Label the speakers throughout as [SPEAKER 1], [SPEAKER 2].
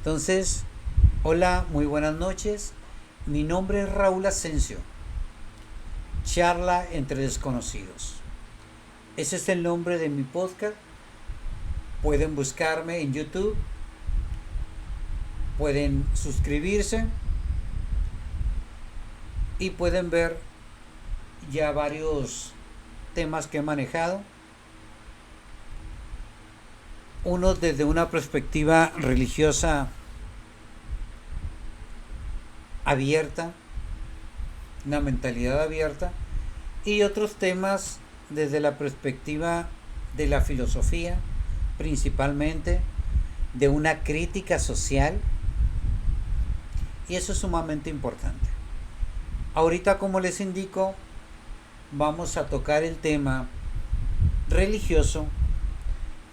[SPEAKER 1] Entonces, hola, muy buenas noches. Mi nombre es Raúl Asensio. Charla entre desconocidos. Ese es el nombre de mi podcast. Pueden buscarme en YouTube, pueden suscribirse y pueden ver ya varios temas que he manejado. Uno desde una perspectiva religiosa abierta, una mentalidad abierta, y otros temas desde la perspectiva de la filosofía, principalmente de una crítica social, y eso es sumamente importante. Ahorita, como les indico, vamos a tocar el tema religioso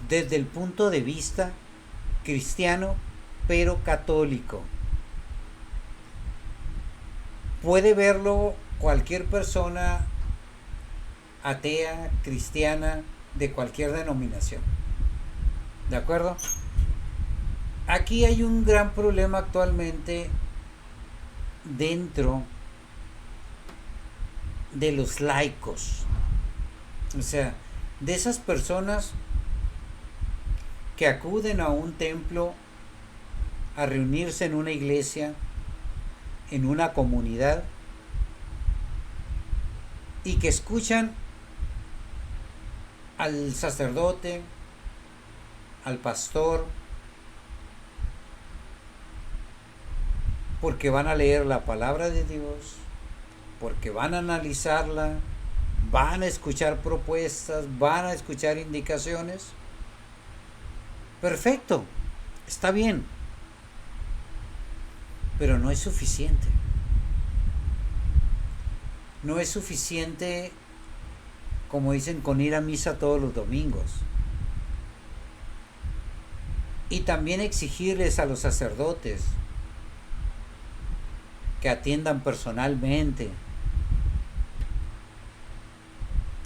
[SPEAKER 1] desde el punto de vista cristiano, pero católico. Puede verlo cualquier persona atea, cristiana, de cualquier denominación. ¿De acuerdo? Aquí hay un gran problema actualmente dentro de los laicos. O sea, de esas personas que acuden a un templo, a reunirse en una iglesia, en una comunidad, y que escuchan al sacerdote, al pastor, porque van a leer la palabra de Dios, porque van a analizarla, van a escuchar propuestas, van a escuchar indicaciones. Perfecto, está bien, pero no es suficiente. No es suficiente, como dicen, con ir a misa todos los domingos. Y también exigirles a los sacerdotes que atiendan personalmente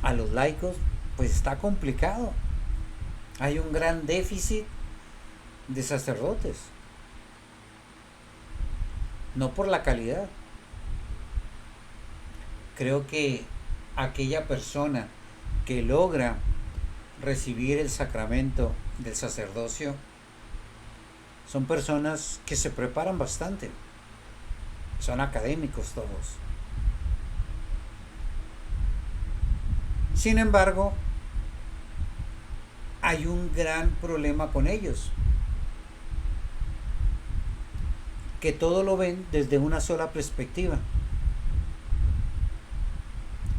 [SPEAKER 1] a los laicos, pues está complicado. Hay un gran déficit de sacerdotes. No por la calidad. Creo que aquella persona que logra recibir el sacramento del sacerdocio son personas que se preparan bastante. Son académicos todos. Sin embargo, hay un gran problema con ellos, que todo lo ven desde una sola perspectiva.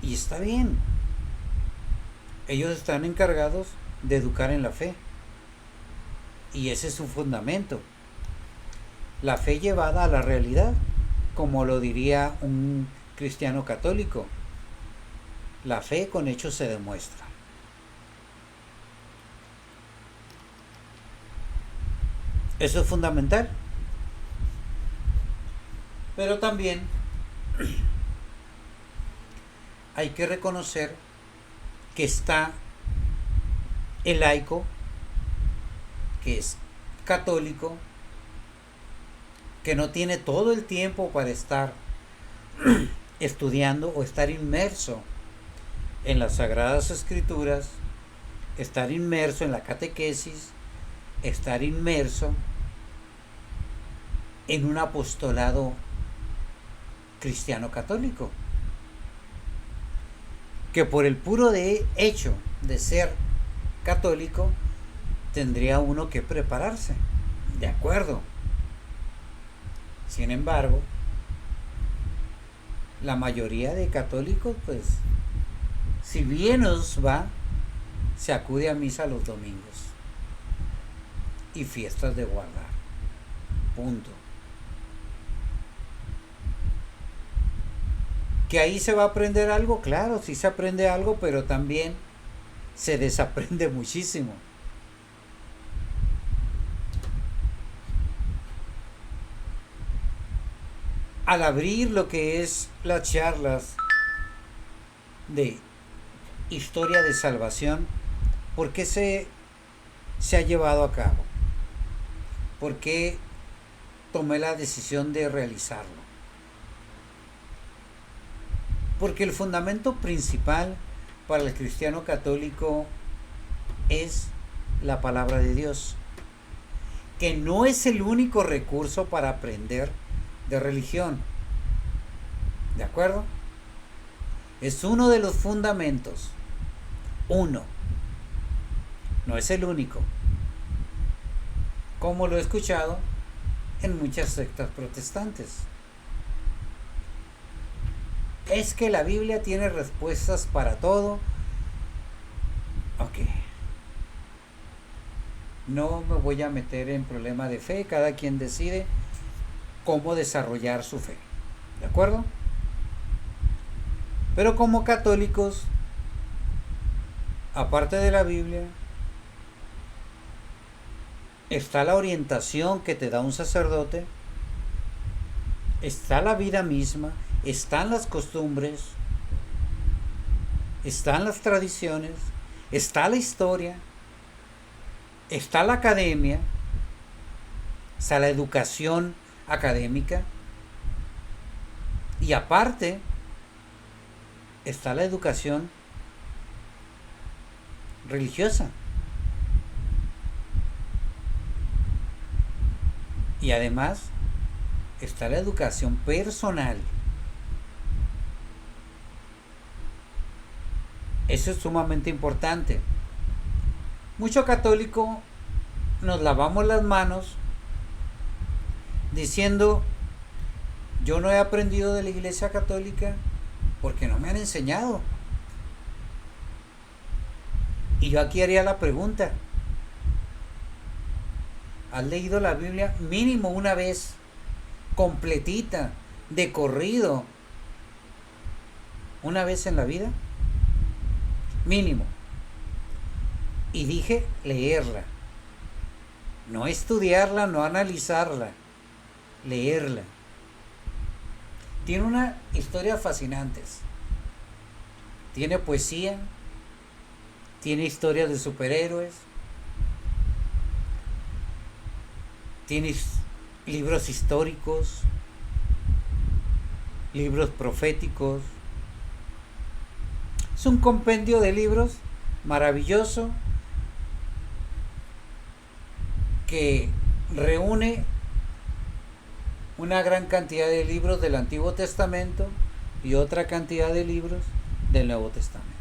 [SPEAKER 1] Y está bien. Ellos están encargados de educar en la fe. Y ese es su fundamento. La fe llevada a la realidad, como lo diría un cristiano católico. La fe con hechos se demuestra. Eso es fundamental. Pero también hay que reconocer que está el laico, que es católico, que no tiene todo el tiempo para estar estudiando o estar inmerso en las Sagradas Escrituras, estar inmerso en la catequesis, estar inmerso en un apostolado cristiano católico, que por el puro hecho de ser católico tendría uno que prepararse, de acuerdo. Sin embargo, la mayoría de católicos, pues, si bien nos va, se acude a misa los domingos y fiestas de guardar. Punto. ¿Que ahí se va a aprender algo? Claro, sí se aprende algo, pero también se desaprende muchísimo. Al abrir lo que es las charlas de historia de salvación, ¿por qué se ha llevado a cabo? ¿Por qué tomé la decisión de realizarlo. Porque el fundamento principal para el cristiano católico es la palabra de Dios, que no es el único recurso para aprender de religión. ¿De acuerdo? Es uno de los fundamentos. Uno. No es el único. Como lo he escuchado en muchas sectas protestantes. Es que la Biblia tiene respuestas para todo. Ok. No me voy a meter en problema de fe. Cada quien decide cómo desarrollar su fe. ¿De acuerdo? Pero como católicos, aparte de la Biblia, está la orientación que te da un sacerdote, está la vida misma, están las costumbres, están las tradiciones, está la historia, está la academia, está la educación académica y aparte está la educación religiosa. Y además está la educación personal. Eso es sumamente importante. Mucho católico nos lavamos las manos diciendo: yo no he aprendido de la Iglesia Católica porque no me han enseñado. Y yo aquí haría la pregunta: ¿has leído la Biblia mínimo una vez, completita, de corrido, una vez en la vida? Mínimo. Y dije leerla, no estudiarla, no analizarla, leerla. Tiene una historia fascinante. Tiene poesía, tiene historias de superhéroes, tiene libros históricos, libros proféticos. Es un compendio de libros maravilloso que reúne una gran cantidad de libros del Antiguo Testamento y otra cantidad de libros del Nuevo Testamento.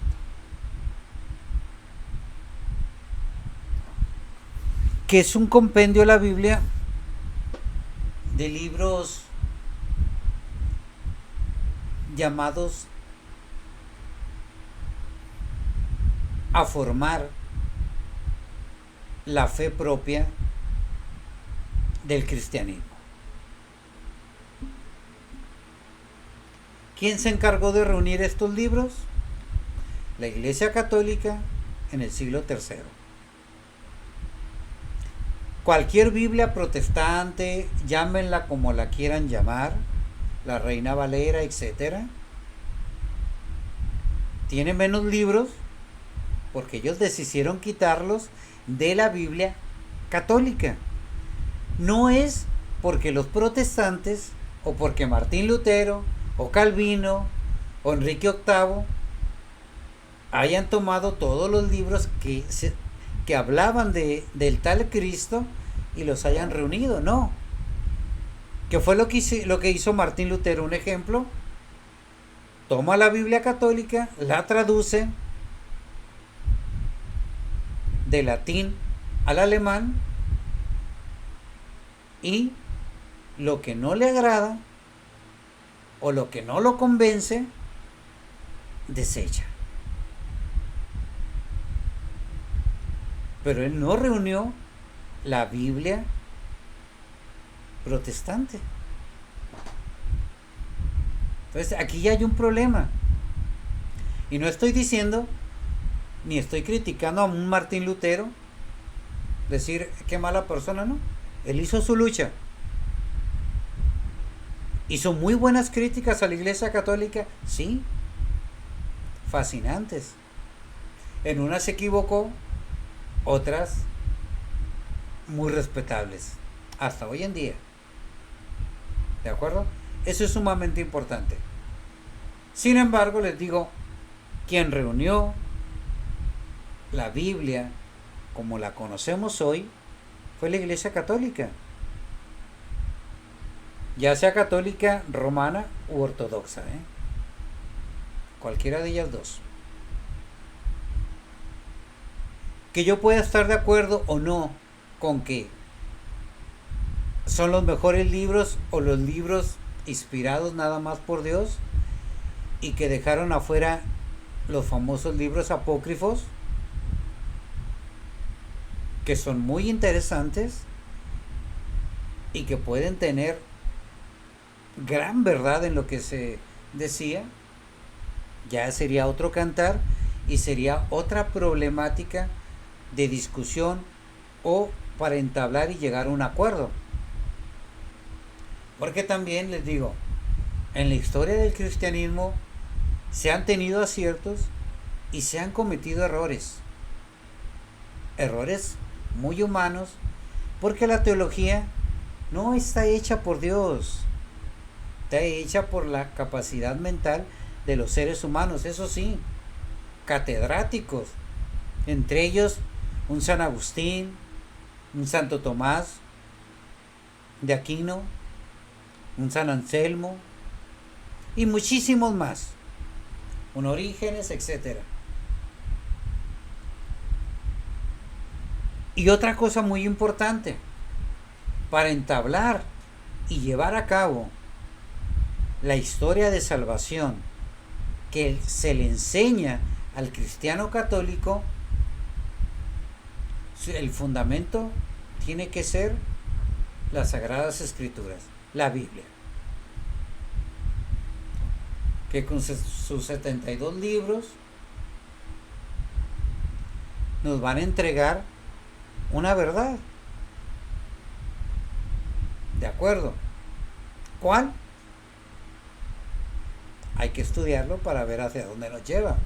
[SPEAKER 1] Que es un compendio de la Biblia de libros llamados a formar la fe propia del cristianismo. ¿Quién se encargó de reunir estos libros? La Iglesia Católica en el siglo III. Cualquier Biblia protestante, llámenla como la quieran llamar, la Reina Valera, etc., tiene menos libros porque ellos decidieron quitarlos de la Biblia católica. No es porque los protestantes, o porque Martín Lutero, o Calvino, o Enrique VIII hayan tomado todos los libros que hablaban del tal Cristo y los hayan reunido. No. ¿Qué fue lo que hizo Martín Lutero? Un ejemplo: toma la Biblia católica, la traduce de latín al alemán, y lo que no le agrada o lo que no lo convence, desecha. Pero él no reunió la Biblia protestante. Entonces aquí ya hay un problema. Y no estoy diciendo, ni estoy criticando a un Martín Lutero, decir qué mala persona, no. Él hizo su lucha. Hizo muy buenas críticas a la Iglesia Católica, sí, fascinantes. En unas se equivocó, otras muy respetables, hasta hoy en día. ¿De acuerdo? Eso es sumamente importante. Sin embargo, les digo, quien reunió la Biblia como la conocemos hoy fue la Iglesia Católica, ya sea católica, romana u ortodoxa, cualquiera de ellas dos. Que yo pueda estar de acuerdo o no con que son los mejores libros o los libros inspirados nada más por Dios y que dejaron afuera los famosos libros apócrifos, que son muy interesantes y que pueden tener gran verdad en lo que se decía, ya sería otro cantar y sería otra problemática de discusión o para entablar y llegar a un acuerdo. Porque también les digo, en la historia del cristianismo se han tenido aciertos y se han cometido errores muy humanos, porque la teología no está hecha por Dios, está hecha por la capacidad mental de los seres humanos, eso sí, catedráticos, entre ellos un San Agustín, un Santo Tomás de Aquino, un San Anselmo y muchísimos más, un Orígenes, etc. Y otra cosa muy importante, para entablar y llevar a cabo la historia de salvación que se le enseña al cristiano católico, el fundamento tiene que ser las Sagradas Escrituras, la Biblia, que con sus 72 libros nos van a entregar una verdad. ¿De acuerdo? ¿Cuál? Hay que estudiarlo para ver hacia dónde nos lleva.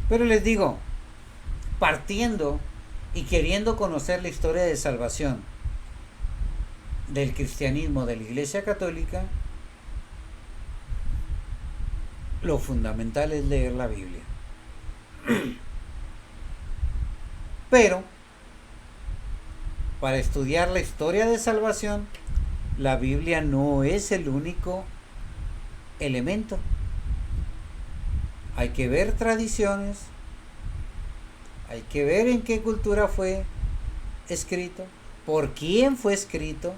[SPEAKER 1] Pero les digo, partiendo y queriendo conocer la historia de salvación del cristianismo, de la Iglesia Católica, lo fundamental es leer la Biblia. Pero para estudiar la historia de salvación, la Biblia no es el único elemento. Hay que ver tradiciones, hay que ver en qué cultura fue escrito, por quién fue escrito,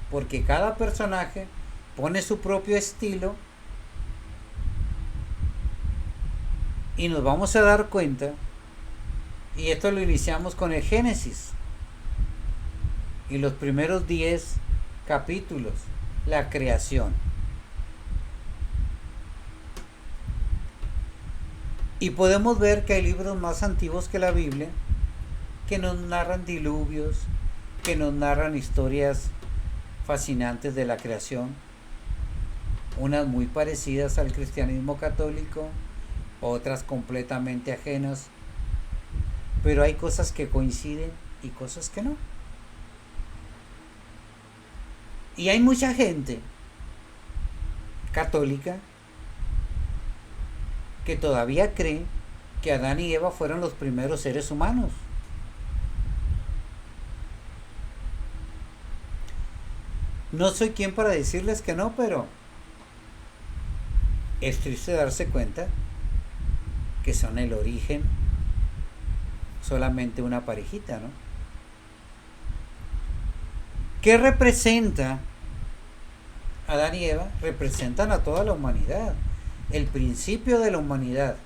[SPEAKER 1] porque cada personaje pone su propio estilo y nos vamos a dar cuenta, y esto lo iniciamos con el Génesis y los primeros 10 capítulos, la creación. Y podemos ver que hay libros más antiguos que la Biblia que nos narran diluvios, que nos narran historias fascinantes de la creación, unas muy parecidas al cristianismo católico, otras completamente ajenas, pero hay cosas que coinciden y cosas que no. Y hay mucha gente católica que todavía cree que Adán y Eva fueron los primeros seres humanos. No soy quien para decirles que no, pero es triste darse cuenta que son el origen solamente una parejita, ¿no? ¿Qué representa Adán y Eva? Representan a toda la humanidad, el principio de la humanidad,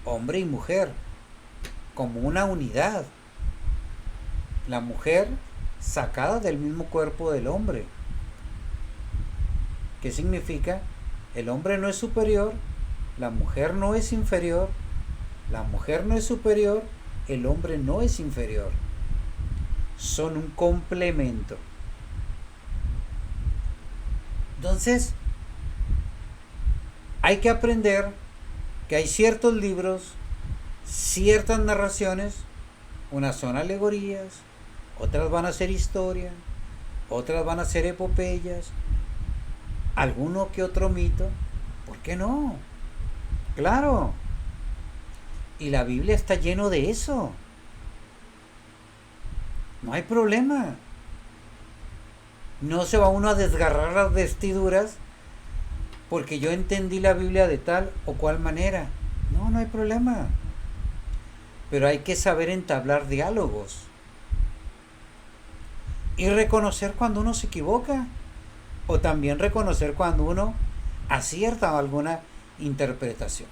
[SPEAKER 1] hombre y mujer, como una unidad. La mujer sacada del mismo cuerpo del hombre. ¿Qué significa? El hombre no es superior, la mujer no es inferior, la mujer no es superior, el hombre no es inferior. Son un complemento. Entonces, hay que aprender que hay ciertos libros, ciertas narraciones Unas son alegorías, otras van a ser historia, otras van a ser epopeyas, alguno que otro mito. ¿Por qué no? Claro. Y la Biblia está lleno de eso. No hay problema. No se va uno a desgarrar las vestiduras porque yo entendí la Biblia de tal o cual manera. No, no hay problema. Pero hay que saber entablar diálogos. Y reconocer cuando uno se equivoca. O también reconocer cuando uno acierta alguna interpretación.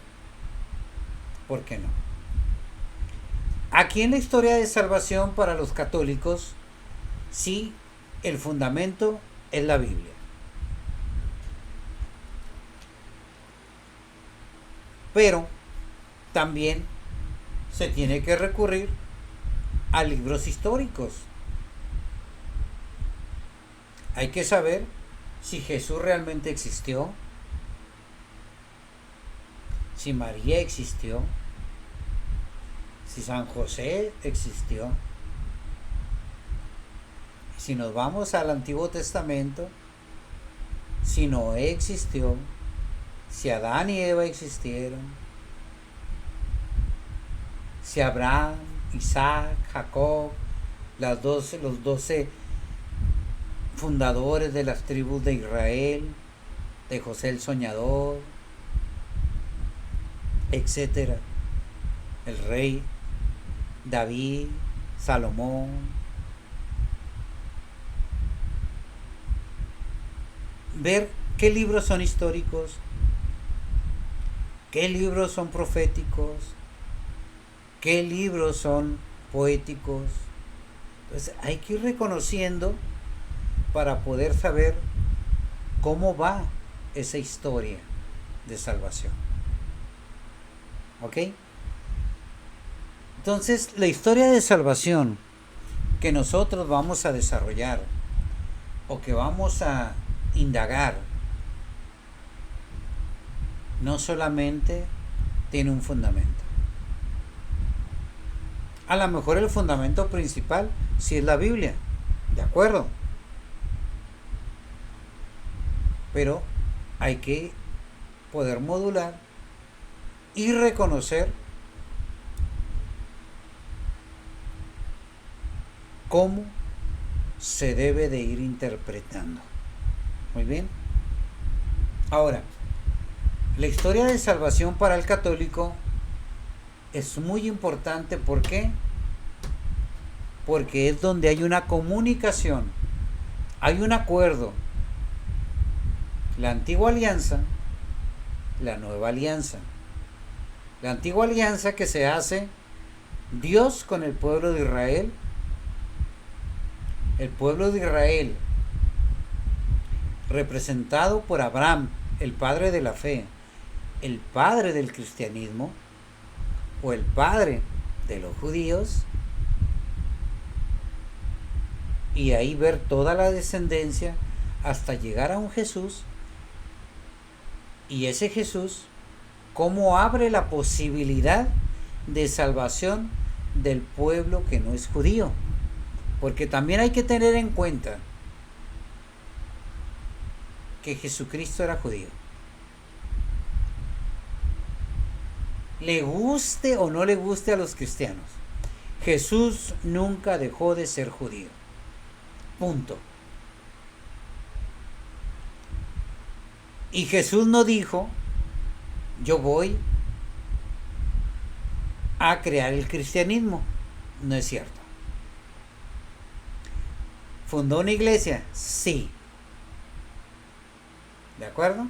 [SPEAKER 1] ¿Por qué no? Aquí en la historia de salvación para los católicos, sí, el fundamento es la Biblia. Pero también se tiene que recurrir a libros históricos. Hay que saber si Jesús realmente existió, si María existió, si San José existió. Si nos vamos al Antiguo Testamento, si Noé existió, si Adán y Eva existieron, si Abraham, Isaac, Jacob, los 12 fundadores de las tribus de Israel, de José el Soñador, etcétera, el rey David, Salomón. Ver qué libros son históricos, qué libros son proféticos, qué libros son poéticos. Entonces hay que ir reconociendo para poder saber cómo va esa historia de salvación. ¿Ok? Entonces, la historia de salvación que nosotros vamos a desarrollar o que vamos a indagar no solamente tiene un fundamento. A lo mejor el fundamento principal sí es la Biblia, ¿de acuerdo? Pero hay que poder modular y reconocer cómo se debe de ir interpretando. Muy bien. Ahora, la historia de salvación para el católico es muy importante. ¿Por qué? Porque es donde hay una comunicación, hay un acuerdo. La antigua alianza, la nueva alianza. La antigua alianza que se hace Dios con el pueblo de Israel. El pueblo de Israel, representado por Abraham, el padre de la fe, el padre del cristianismo, o el padre de los judíos, y ahí ver toda la descendencia hasta llegar a un Jesús, y ese Jesús, cómo abre la posibilidad de salvación del pueblo que no es judío. Porque también hay que tener en cuenta que Jesucristo era judío. Le guste o no le guste a los cristianos, Jesús nunca dejó de ser judío. Punto. Y Jesús no dijo, yo voy a crear el cristianismo. No es cierto. ¿Fundó una iglesia? Sí. ¿De acuerdo?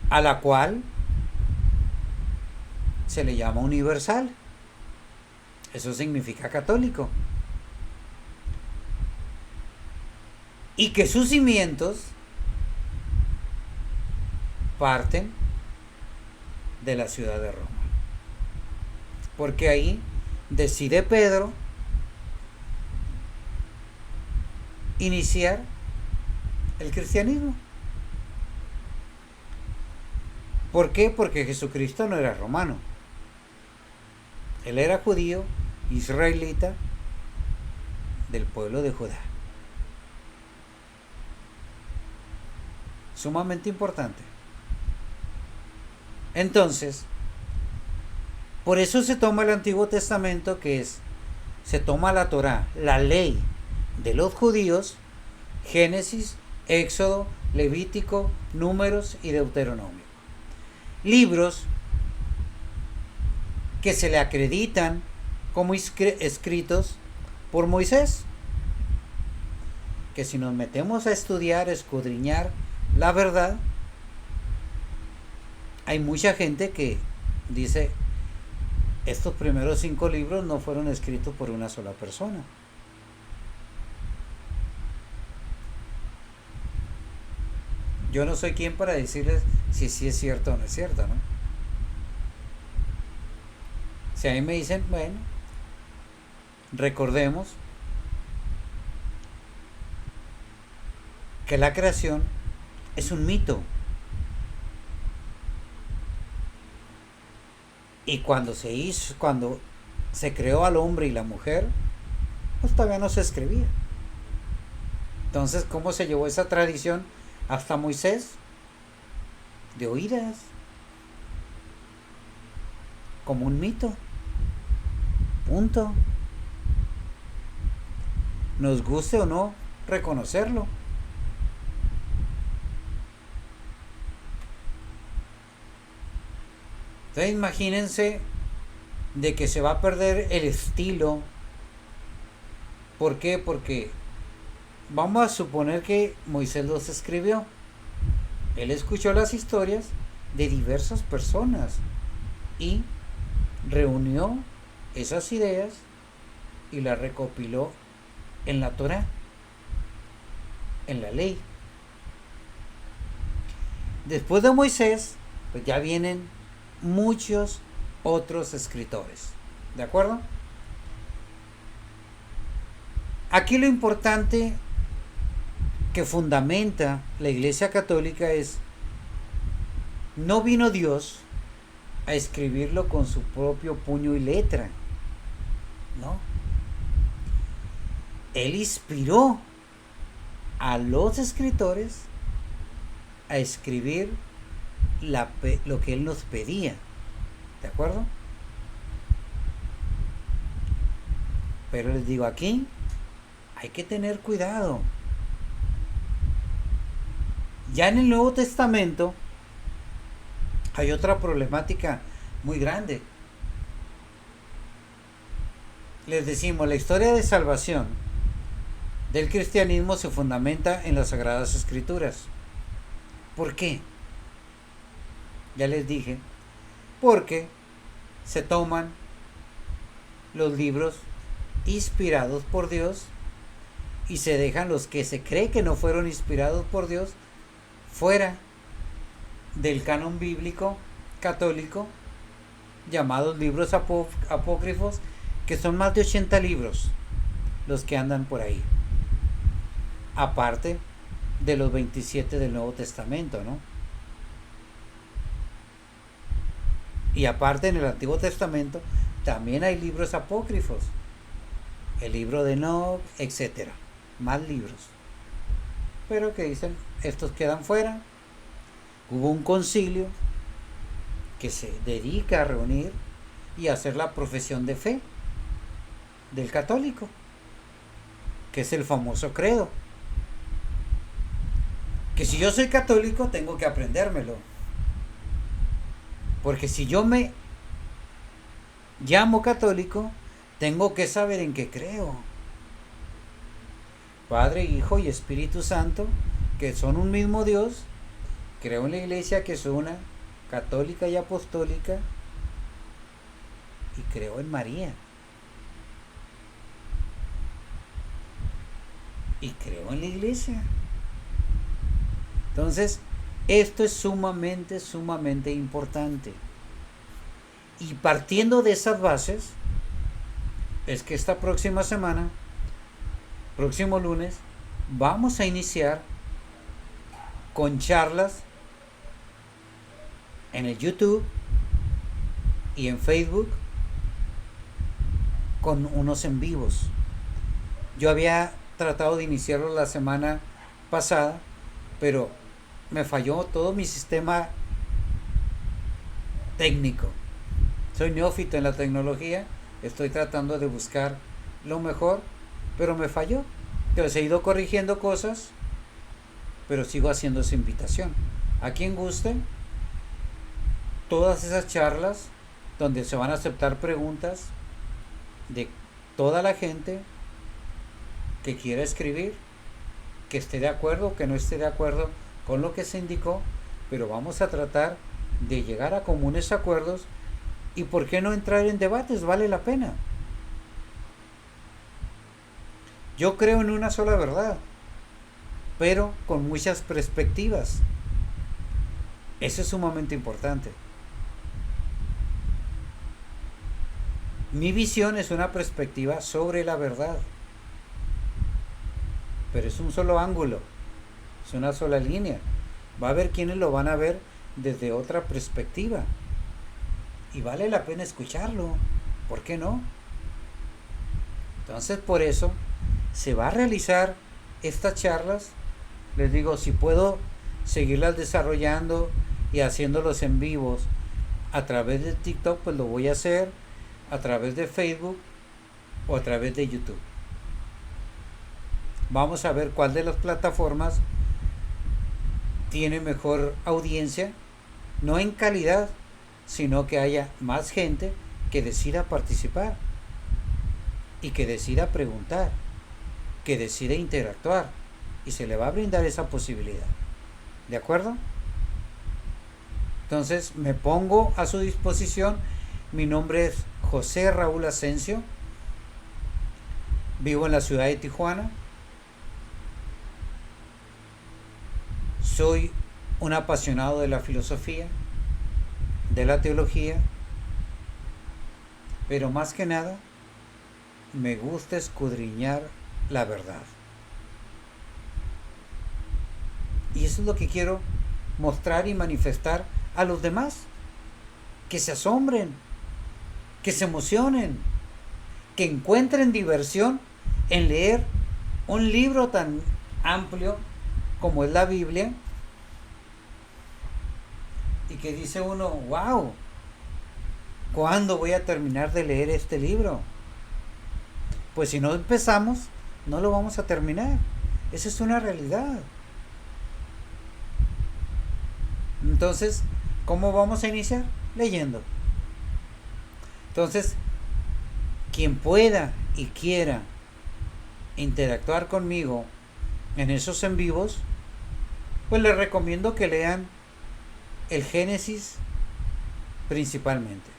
[SPEAKER 1] A la cual se le llama universal. Eso significa católico. Y que sus cimientos parten de la ciudad de Roma. Porque ahí decide Pedro iniciar el cristianismo. ¿Por qué? Porque Jesucristo no era romano. Él era judío, israelita, del pueblo de Judá. Sumamente importante. Entonces, por eso se toma el Antiguo Testamento, se toma la Torá, la ley de los judíos, Génesis, Éxodo, Levítico, Números y Deuteronomio. Libros que se le acreditan como escritos por Moisés. Que si nos metemos a estudiar, escudriñar la verdad, hay mucha gente que dice, estos primeros 5 libros no fueron escritos por una sola persona. Yo no soy quien para decirles si sí es cierto o no es cierto, ¿no? Si a mí me dicen, bueno, recordemos que la creación es un mito. Y cuando se creó al hombre y la mujer, pues todavía no se escribía. Entonces, ¿cómo se llevó esa tradición hasta Moisés? De oídas, como un mito. Punto. Nos guste o no reconocerlo. Entonces imagínense de que se va a perder el estilo. ¿Por qué? Porque vamos a suponer que Moisés los escribió. Él escuchó las historias de diversas personas y reunió esas ideas y las recopiló en la Torá, en la ley. Después de Moisés, pues ya vienen muchos otros escritores. ¿De acuerdo? Aquí lo importante que fundamenta la Iglesia Católica es: no vino Dios a escribirlo con su propio puño y letra, ¿no? Él inspiró a los escritores a escribir lo que Él nos pedía. ¿De acuerdo? Pero les digo, aquí hay que tener cuidado. Ya en el Nuevo Testamento hay otra problemática muy grande. Les decimos, la historia de salvación del cristianismo se fundamenta en las Sagradas Escrituras. ¿Por qué? Ya les dije, porque se toman los libros inspirados por Dios y se dejan los que se cree que no fueron inspirados por Dios fuera del canon bíblico católico, llamados libros apócrifos, que son más de 80 libros los que andan por ahí, aparte de los 27 del Nuevo Testamento, ¿no? Y aparte, en el Antiguo Testamento también hay libros apócrifos, el libro de Enoc, etcétera, más libros, pero que dicen, estos quedan fuera. Hubo un concilio que se dedica a reunir y a hacer la profesión de fe del católico, que es el famoso credo, que si yo soy católico tengo que aprendérmelo, porque si yo me llamo católico tengo que saber en qué creo. Padre, Hijo y Espíritu Santo, que son un mismo Dios. Creo en la iglesia, que es una, católica y apostólica, y creo en María, y creo en la iglesia. Entonces, esto es sumamente importante. Y partiendo de esas bases, es que esta próxima semana, próximo lunes, vamos a iniciar con charlas en el YouTube y en Facebook con unos en vivos. Yo había tratado de iniciarlo la semana pasada, pero me falló todo mi sistema técnico. Soy neófito en la tecnología, estoy tratando de buscar lo mejor, pero me falló. Entonces he ido corrigiendo cosas, pero sigo haciendo esa invitación. A quien guste, todas esas charlas donde se van a aceptar preguntas de toda la gente que quiera escribir, que esté de acuerdo o que no esté de acuerdo con lo que se indicó, pero vamos a tratar de llegar a comunes acuerdos. ¿Y por qué no entrar en debates? Vale la pena. Yo creo en una sola verdad, pero con muchas perspectivas. Eso es sumamente importante. Mi visión es una perspectiva sobre la verdad, pero es un solo ángulo, es una sola línea. Va a haber quienes lo van a ver desde otra perspectiva y vale la pena escucharlo. ¿Por qué no? Entonces, por eso se va a realizar estas charlas. Les digo, si puedo seguirlas desarrollando y haciéndolos en vivos a través de TikTok, pues lo voy a hacer, a través de Facebook o a través de YouTube. Vamos a ver cuál de las plataformas tiene mejor audiencia, no en calidad, sino que haya más gente que decida participar y que decida preguntar, que decida interactuar, y se le va a brindar esa posibilidad. ¿De acuerdo? Entonces me pongo a su disposición. Mi nombre es José Raúl Asensio, vivo en la ciudad de Tijuana, soy un apasionado de la filosofía, de la teología, pero más que nada me gusta escudriñar la verdad. Y eso es lo que quiero mostrar y manifestar a los demás, que se asombren, que se emocionen, que encuentren diversión en leer un libro tan amplio como es la Biblia, y que dice uno, wow, ¿cuándo voy a terminar de leer este libro? Pues si no empezamos, no lo vamos a terminar. Esa es una realidad. Entonces, ¿cómo vamos a iniciar? Leyendo. Entonces, quien pueda y quiera interactuar conmigo en esos en vivos, pues les recomiendo que lean el Génesis principalmente.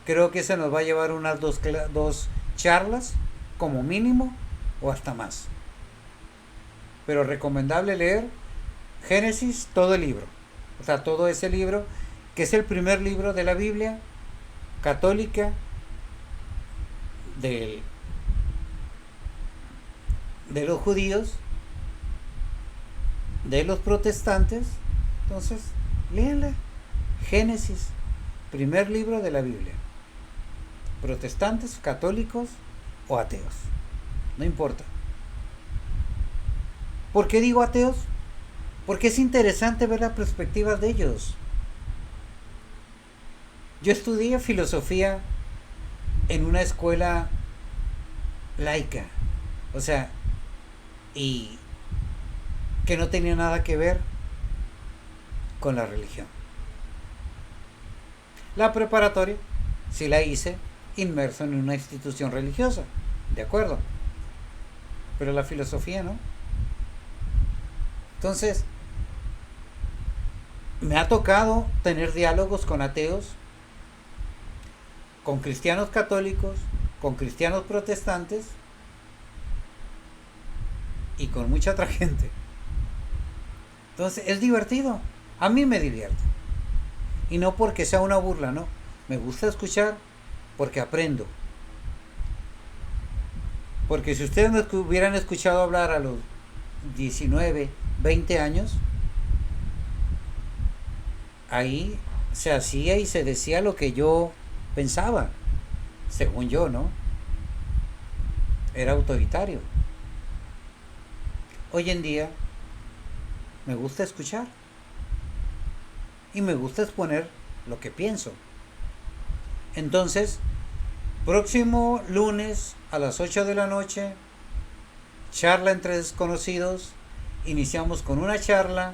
[SPEAKER 1] Creo que se nos va a llevar unas dos charlas como mínimo o hasta más. Pero recomendable leer Génesis, todo el libro. O sea, todo ese libro, que es el primer libro de la Biblia católica de los judíos, de los protestantes. Entonces, léanla. Génesis, primer libro de la Biblia. Protestantes, católicos o ateos, no importa. ¿Por qué digo ateos? Porque es interesante ver las perspectivas de ellos. Yo estudié filosofía en una escuela laica, o sea, y que no tenía nada que ver con la religión. La preparatoria sí la hice inmerso en una institución religiosa, de acuerdo, pero la filosofía no. Entonces, me ha tocado tener diálogos con ateos, con cristianos católicos, con cristianos protestantes y con mucha otra gente. Entonces es divertido, a mí me divierte. Y no porque sea una burla, no. Me gusta escuchar porque aprendo. Porque si ustedes me hubieran escuchado hablar a los 19, 20 años, ahí se hacía y se decía lo que yo pensaba, según yo, ¿no? era autoritario. Hoy en día me gusta escuchar y me gusta exponer lo que pienso. Entonces, próximo lunes a las 8 de la noche, charla entre desconocidos. Iniciamos con una charla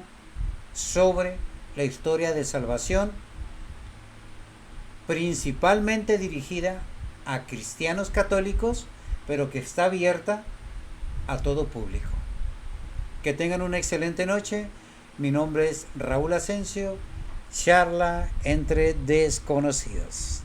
[SPEAKER 1] sobre la historia de salvación, principalmente dirigida a cristianos católicos, pero que está abierta a todo público. Que tengan una excelente noche. Mi nombre es Raúl Asensio. Charla entre desconocidos.